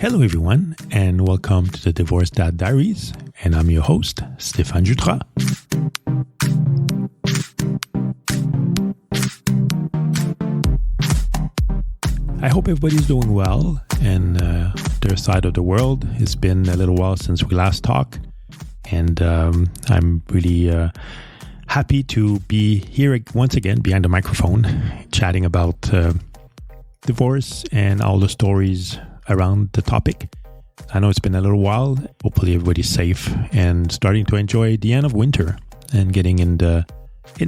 Hello, everyone, and welcome to the Divorced Dad Diaries. And I'm your host, Stéphane Jutras. I hope everybody's doing well and their side of the world. It's been a little while since we last talked, and I'm really happy to be here once again behind the microphone, chatting about divorce and all the stories around the topic. I know it's been a little while. Hopefully everybody's safe and starting to enjoy the end of winter and getting in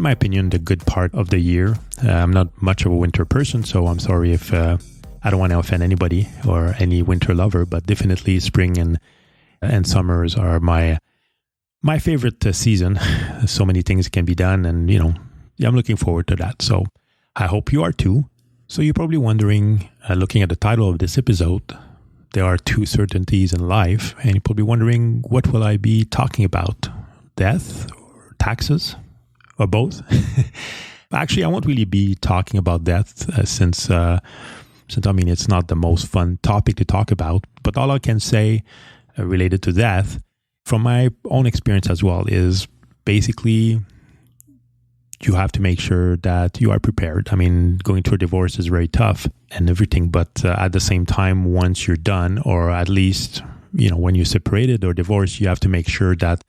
my opinion, the good part of the year. I'm not much of a winter person, so I'm sorry if I don't want to offend anybody or any winter lover, but definitely spring and summers are my favorite season. So many things can be done, and I'm looking forward to that. So I hope you are too. So you're probably wondering, looking at the title of this episode, there are two certainties in life, and you're probably wondering, what will I be talking about? Death or taxes or both? Actually, I won't really be talking about death since it's not the most fun topic to talk about. But all I can say related to death, from my own experience as well, is basically you have to make sure that you are prepared. I mean, going through a divorce is very tough and everything, but at the same time, once you're done, or at least, when you're separated or divorced, you have to make sure that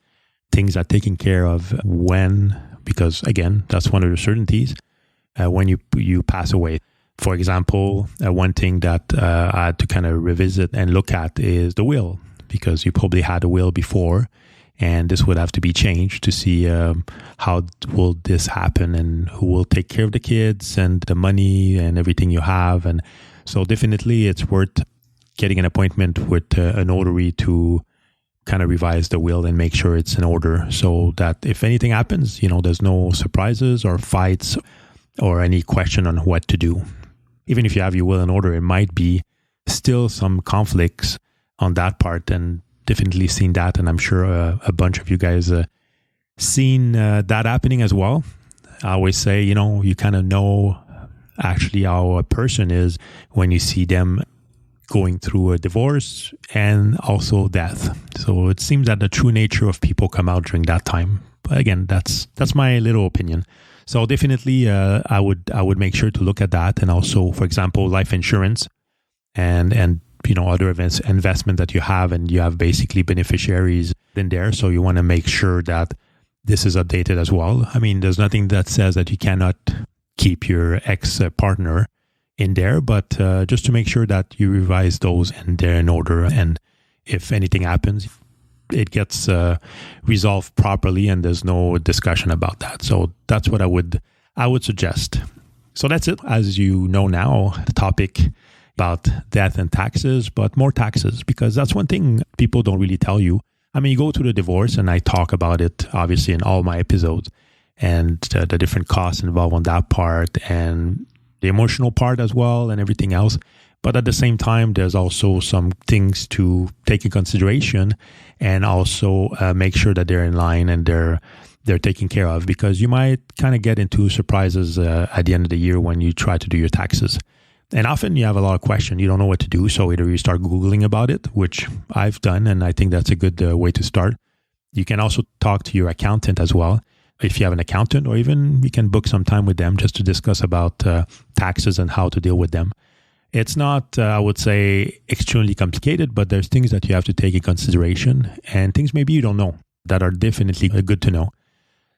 things are taken care of because again, that's one of the certainties, when you pass away. For example, one thing that I had to kind of revisit and look at is the will, because you probably had a will before, and this would have to be changed to see how will this happen and who will take care of the kids and the money and everything you have. And so definitely it's worth getting an appointment with a notary to kind of revise the will and make sure it's in order, so that if anything happens, there's no surprises or fights or any question on what to do. Even if you have your will in order, it might be still some conflicts on that part, and definitely seen that, and I'm sure a bunch of you guys seen that happening as well. I always say, you kind of know actually how a person is when you see them going through a divorce and also death. So it seems that the true nature of people come out during that time. But again, that's my little opinion. So definitely, I would make sure to look at that, and also, for example, life insurance and other investment that you have, and you have basically beneficiaries in there. So you want to make sure that this is updated as well. I mean, there's nothing that says that you cannot keep your ex-partner in there, but just to make sure that you revise those and they're in order. And if anything happens, it gets resolved properly and there's no discussion about that. So that's what I would suggest. So that's it. As you know now, the topic about death and taxes, but more taxes, because that's one thing people don't really tell you. I mean, you go to the divorce, and I talk about it, obviously, in all my episodes, and the different costs involved on that part, and the emotional part as well, and everything else. But at the same time, there's also some things to take in consideration, and also make sure that they're in line and they're taken care of, because you might kind of get into surprises at the end of the year when you try to do your taxes. And often you have a lot of questions. You don't know what to do. So either you start Googling about it, which I've done, and I think that's a good way to start. You can also talk to your accountant as well, if you have an accountant, or even you can book some time with them just to discuss about taxes and how to deal with them. It's not, I would say, extremely complicated, but there's things that you have to take in consideration, and things maybe you don't know that are definitely good to know.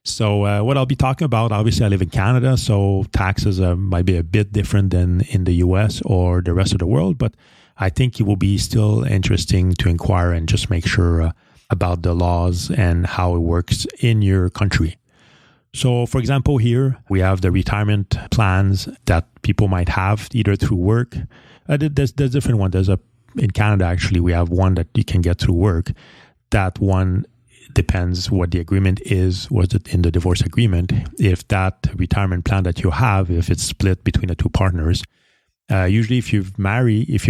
So what I'll be talking about, obviously I live in Canada, so taxes might be a bit different than in the US or the rest of the world, but I think it will be still interesting to inquire and just make sure about the laws and how it works in your country. So for example, here we have the retirement plans that people might have either through work. There's different ones. In Canada, actually, we have one that you can get through work. That one depends what the agreement is. Was it in the divorce agreement? If that retirement plan that you have, if it's split between the two partners, usually if you're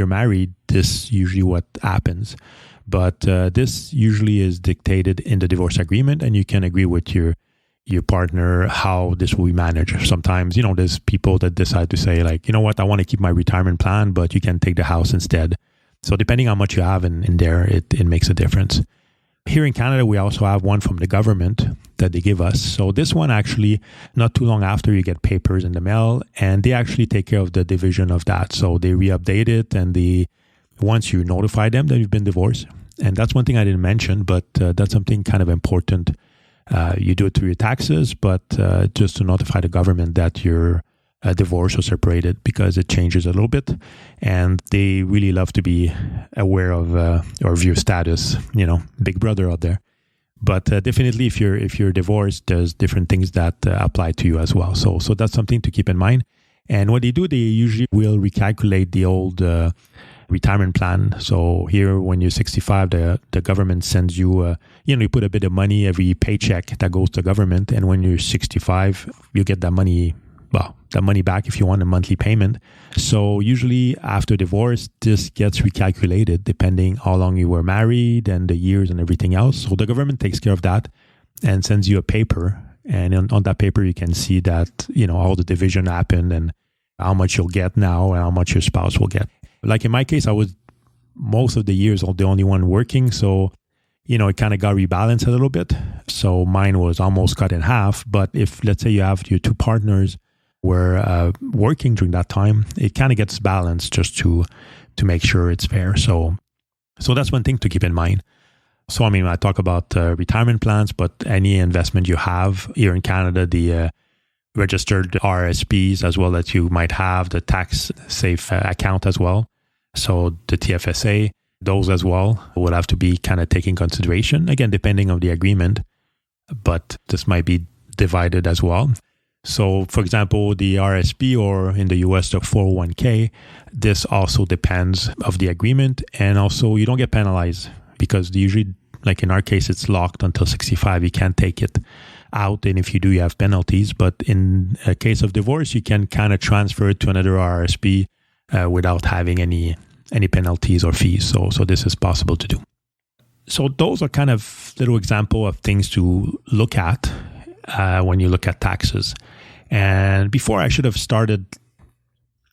married, this usually what happens. But this usually is dictated in the divorce agreement, and you can agree with your partner how this will be managed. Sometimes, there's people that decide to say, like, you know what, I want to keep my retirement plan, but you can take the house instead. So depending on how much you have in there, it makes a difference. Here in Canada, we also have one from the government that they give us. So this one actually, not too long after you get papers in the mail, and they actually take care of the division of that. So they re-update it, and once you notify them that you've been divorced, and that's one thing I didn't mention, but that's something kind of important. You do it through your taxes, but just to notify the government that you're divorced or separated, because it changes a little bit, and they really love to be aware of your status. Big brother out there. But definitely, if you're divorced, there's different things that apply to you as well. So that's something to keep in mind. And what they do, they usually will recalculate the old retirement plan. So here, when you're 65, the government sends you, you put a bit of money every paycheck that goes to government, and when you're 65, you get that money back if you want a monthly payment. So usually after divorce, this gets recalculated depending how long you were married and the years and everything else. So the government takes care of that and sends you a paper. And on that paper, you can see that, all the division happened and how much you'll get now and how much your spouse will get. Like in my case, I was most of the years the only one working. So, it kind of got rebalanced a little bit. So mine was almost cut in half. But if, let's say, you have your two partners were working during that time, it kind of gets balanced just to make sure it's fair. So that's one thing to keep in mind. So, I talk about retirement plans, but any investment you have here in Canada, the registered RSPs as well that you might have, the tax safe account as well. So the TFSA, those as well would have to be kind of taken consideration, again, depending on the agreement, but this might be divided as well. So, for example, the RSP, or in the US, the 401k, this also depends of the agreement. And also, you don't get penalized because usually, like in our case, it's locked until 65. You can't take it out. And if you do, you have penalties. But in a case of divorce, you can kind of transfer it to another RSP without having any penalties or fees. So this is possible to do. So those are kind of little example of things to look at when you look at taxes. And before I should have started,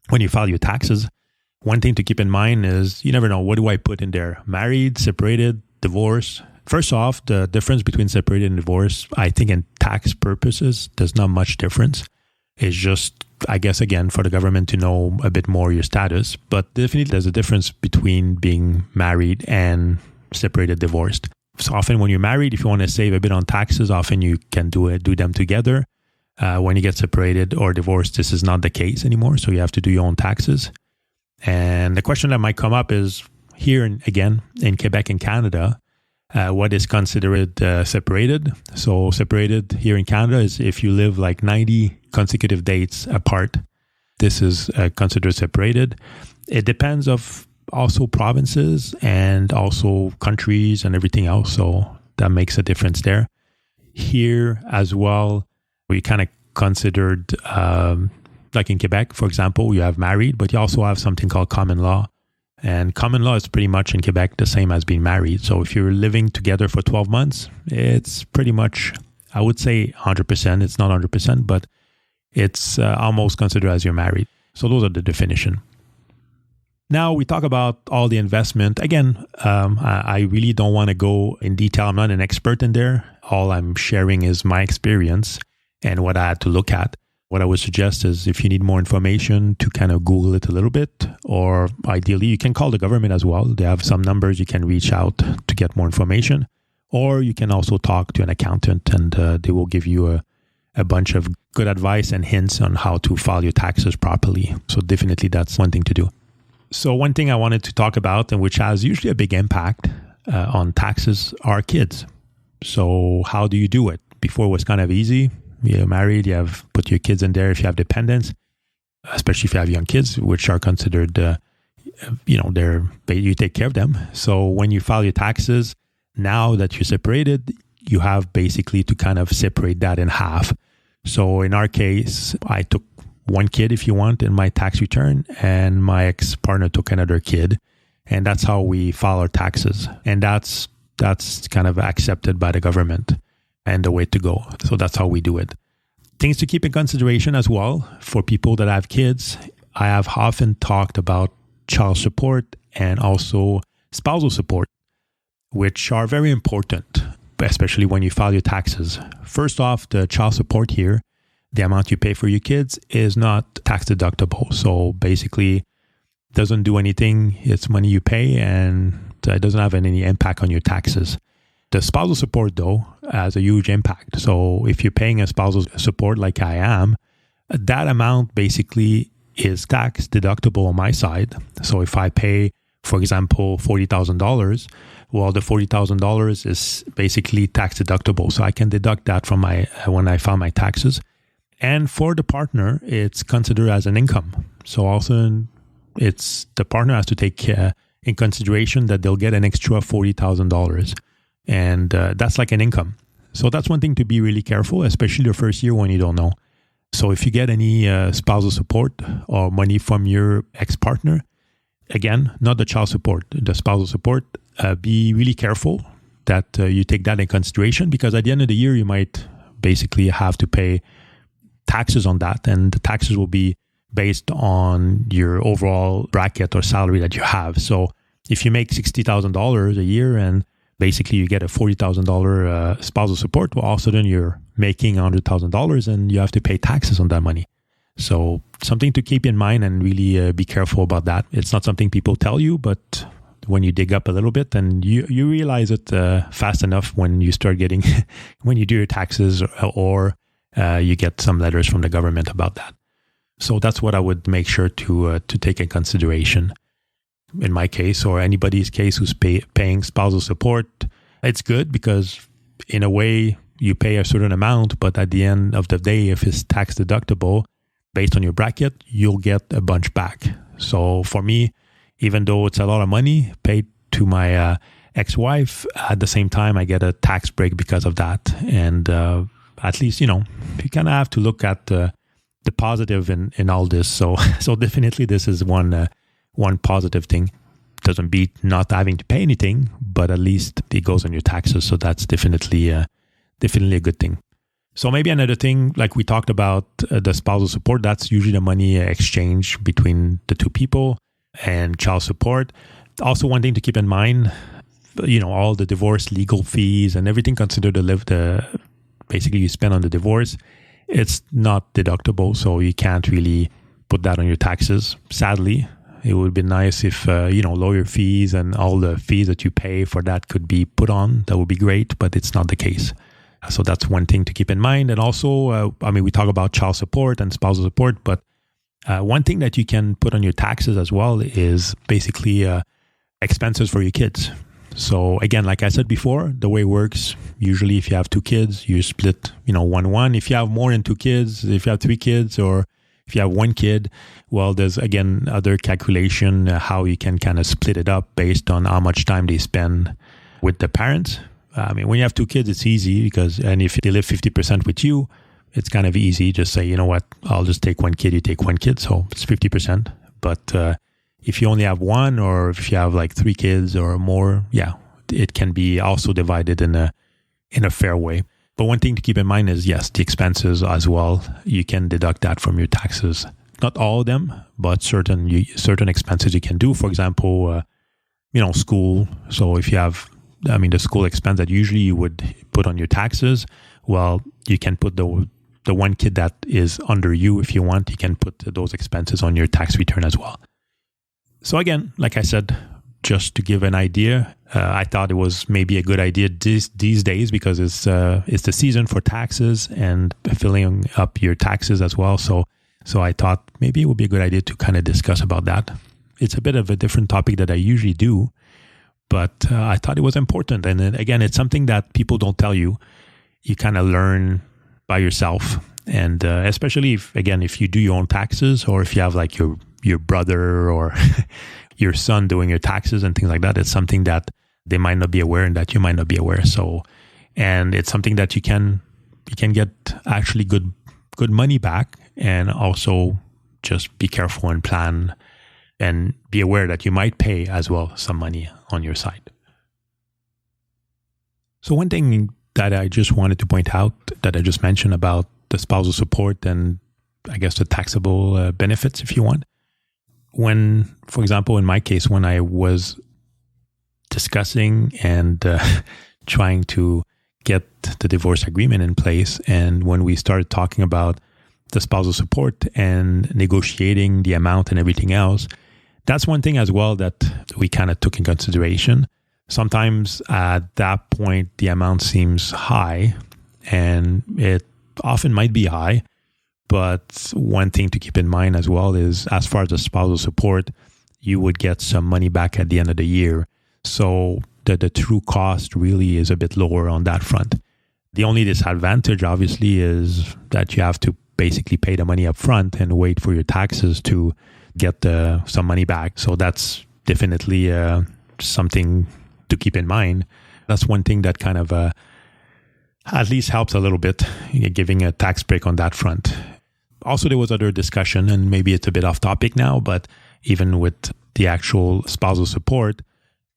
when you file your taxes, one thing to keep in mind is you never know, what do I put in there? Married, separated, divorce. First off, the difference between separated and divorce, I think in tax purposes, there's not much difference. It's just, I guess, again, for the government to know a bit more your status. But definitely there's a difference between being married and separated, divorced. So often when you're married, if you want to save a bit on taxes, often you can do them together. When you get separated or divorced, this is not the case anymore. So you have to do your own taxes. And the question that might come up is here, again, in Quebec and Canada, what is considered separated? So separated here in Canada is if you live like 90 consecutive dates apart. This is considered separated. It depends of also provinces and also countries and everything else. So that makes a difference there. Here as well, we kind of considered, like in Quebec, for example, you have married, but you also have something called common law. And common law is pretty much in Quebec the same as being married. So if you're living together for 12 months, it's pretty much, I would say 100%. It's not 100%, but it's almost considered as you're married. So those are the definition. Now we talk about all the investment. Again, I really don't want to go in detail. I'm not an expert in there. All I'm sharing is my experience and what I had to look at. What I would suggest is if you need more information to kind of Google it a little bit, or ideally you can call the government as well. They have some numbers you can reach out to get more information, or you can also talk to an accountant and they will give you a bunch of good advice and hints on how to file your taxes properly. So definitely that's one thing to do. So one thing I wanted to talk about, and which has usually a big impact on taxes, are kids. So how do you do it? Before it was kind of easy. You're married, you have put your kids in there if you have dependents, especially if you have young kids, which are considered, you take care of them. So when you file your taxes, now that you're separated, you have basically to kind of separate that in half. So in our case, I took one kid, if you want, in my tax return, and my ex-partner took another kid. And that's how we file our taxes. And that's kind of accepted by the government and the way to go. So that's how we do it. Things to keep in consideration as well for people that have kids. I have often talked about child support and also spousal support, which are very important, especially when you file your taxes. First off, the child support here, the amount you pay for your kids is not tax deductible. So basically, doesn't do anything. It's money you pay, and it doesn't have any impact on your taxes. The spousal support, though, has a huge impact. So if you're paying a spousal support like I am, that amount basically is tax deductible on my side. So if I pay, for example, $40,000, well, the $40,000 is basically tax deductible. So I can deduct that from when I file my taxes. And for the partner, it's considered as an income. So also, the partner has to take in consideration that they'll get an extra $40,000. And that's like an income. So that's one thing to be really careful, especially the first year when you don't know. So if you get any spousal support or money from your ex-partner, again, not the child support, the spousal support, be really careful that you take that in consideration, because at the end of the year, you might basically have to pay taxes on that. And the taxes will be based on your overall bracket or salary that you have. So if you make $60,000 a year and basically you get a $40,000 spousal support, well, all of a sudden you're making $100,000 and you have to pay taxes on that money. So something to keep in mind and really be careful about that. It's not something people tell you, but when you dig up a little bit, and you realize it fast enough when you start getting, when you do your taxes, or you get some letters from the government about that. So that's what I would make sure to take in consideration. In my case, or anybody's case who's paying spousal support, it's good because in a way you pay a certain amount, but at the end of the day, if it's tax deductible based on your bracket, you'll get a bunch back. So for me, even though it's a lot of money paid to my ex-wife, at the same time, I get a tax break because of that. And at least, you kind of have to look at the positive in all this. So definitely this is one positive thing. Doesn't beat not having to pay anything, but at least it goes on your taxes. So that's definitely a good thing. So maybe another thing, like we talked about the spousal support, that's usually the money exchange between the two people, and child support. Also, one thing to keep in mind, all the divorce legal fees and everything considered basically you spend on the divorce, it's not deductible. So you can't really put that on your taxes, sadly. It would be nice if, lawyer fees and all the fees that you pay for that could be put on. That would be great, but it's not the case. So that's one thing to keep in mind. And also, we talk about child support and spousal support, but one thing that you can put on your taxes as well is basically expenses for your kids. So again, like I said before, the way it works, usually if you have 2 kids, you split, 1-1. If you have more than 2 kids, if you have 3 kids, or if you have 1 kid, well, there's again other calculation how you can kind of split it up based on how much time they spend with the parents. When you have 2 kids, it's easy and if they live 50% with you, it's kind of easy. Just say, you know what, I'll just take 1 kid, you take 1 kid. So it's 50%. But if you only have 1, or if you have like 3 kids or more, yeah, it can be also divided in a fair way. But one thing to keep in mind is, yes, the expenses as well. You can deduct that from your taxes. Not all of them, but certain expenses you can do. For example, school. So if you have, the school expense that usually you would put on your taxes, well, you can put the 1 kid that is under you if you want. You can put those expenses on your tax return as well. So again, like I said, just to give an idea, I thought it was maybe a good idea these days because it's the season for taxes and filling up your taxes as well. So I thought maybe it would be a good idea to kind of discuss about that. It's a bit of a different topic that I usually do, but I thought it was important. And then, again, it's something that people don't tell you. You kind of learn by yourself. And especially if you do your own taxes, or if you have like your brother or your son doing your taxes and things like that, it's something that they might not be aware and that you might not be aware. So, and it's something that you can get actually good money back, and also just be careful and plan and be aware that you might pay as well some money on your side. So one thing that I just wanted to point out that I just mentioned about the spousal support and I guess the taxable benefits, if you want. when, for example, in my case, when I was discussing and trying to get the divorce agreement in place, and when we started talking about the spousal support and negotiating the amount and everything else, that's one thing as well that we kind of took in consideration. Sometimes at that point, the amount seems high, and it often might be high. But one thing to keep in mind as well is, as far as the spousal support, you would get some money back at the end of the year. So the true cost really is a bit lower on that front. The only disadvantage, obviously, is that you have to basically pay the money up front and wait for your taxes to get some money back. So that's definitely something to keep in mind. That's one thing that kind of at least helps a little bit, giving a tax break on that front. Also, there was other discussion, and maybe it's a bit off topic now, but even with the actual spousal support,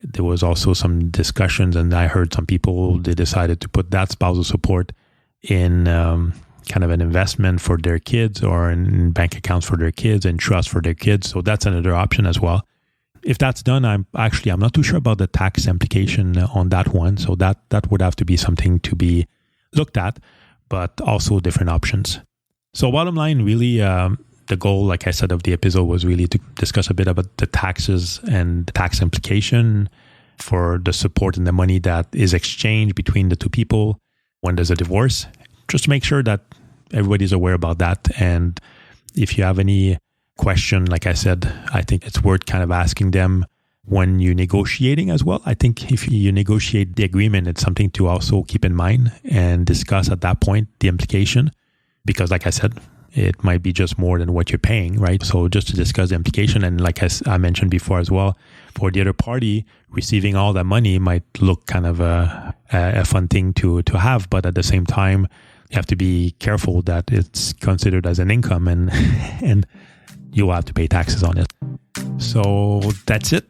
there was also some discussions, and I heard some people, they decided to put that spousal support in kind of an investment for their kids, or in bank accounts for their kids and trust for their kids. So that's another option as well. If that's done, I'm not too sure about the tax implication on that one. So that would have to be something to be looked at, but also different options. So bottom line, really, the goal, like I said, of the episode was really to discuss a bit about the taxes and the tax implication for the support and the money that is exchanged between the two people when there's a divorce. Just to make sure that everybody's aware about that. And if you have any question, like I said, I think it's worth kind of asking them when you're negotiating as well. I think if you negotiate the agreement, it's something to also keep in mind and discuss at that point the implication. Because like I said, it might be just more than what you're paying, right? So just to discuss the implication, and like I mentioned before as well, for the other party, receiving all that money might look kind of a fun thing to have, but at the same time, you have to be careful that it's considered as an income, and you'll have to pay taxes on it. So that's it,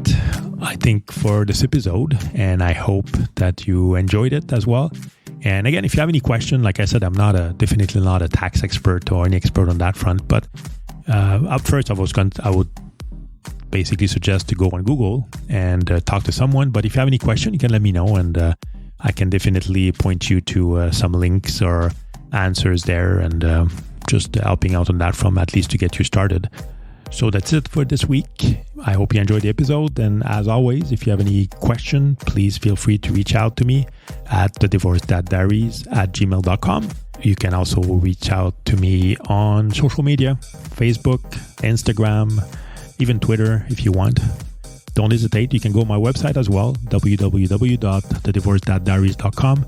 I think, for this episode, and I hope that you enjoyed it as well. And again, if you have any question, like I said, I'm definitely not a tax expert or any expert on that front. But up first, I would basically suggest to go on Google and talk to someone. But if you have any question, you can let me know, and I can definitely point you to some links or answers there, and just helping out on that from at least to get you started. So that's it for this week. I hope you enjoyed the episode. And as always, if you have any question, please feel free to reach out to me at TheDivorcedDadDiaries@gmail.com. You can also reach out to me on social media, Facebook, Instagram, even Twitter if you want. Don't hesitate. You can go to my website as well, www.TheDivorcedDadDiaries.com.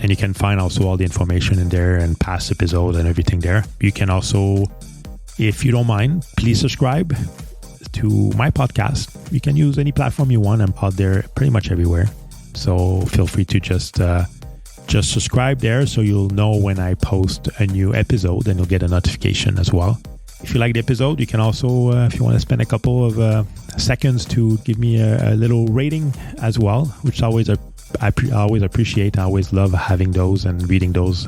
And you can find also all the information in there and past episodes and everything there. You can also, if you don't mind, please subscribe to my podcast. You can use any platform you want. I'm out there pretty much everywhere. So feel free to just subscribe there so you'll know when I post a new episode, and you'll get a notification as well. If you like the episode, you can also, if you want to spend a couple of seconds to give me a little rating as well, which I always appreciate. I always love having those and reading those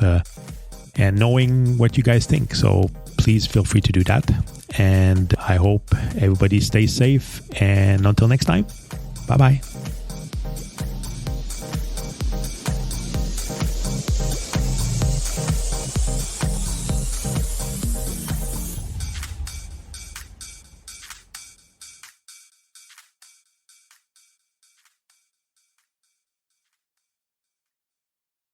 and knowing what you guys think. So please feel free to do that. And I hope everybody stays safe. And until next time, bye-bye.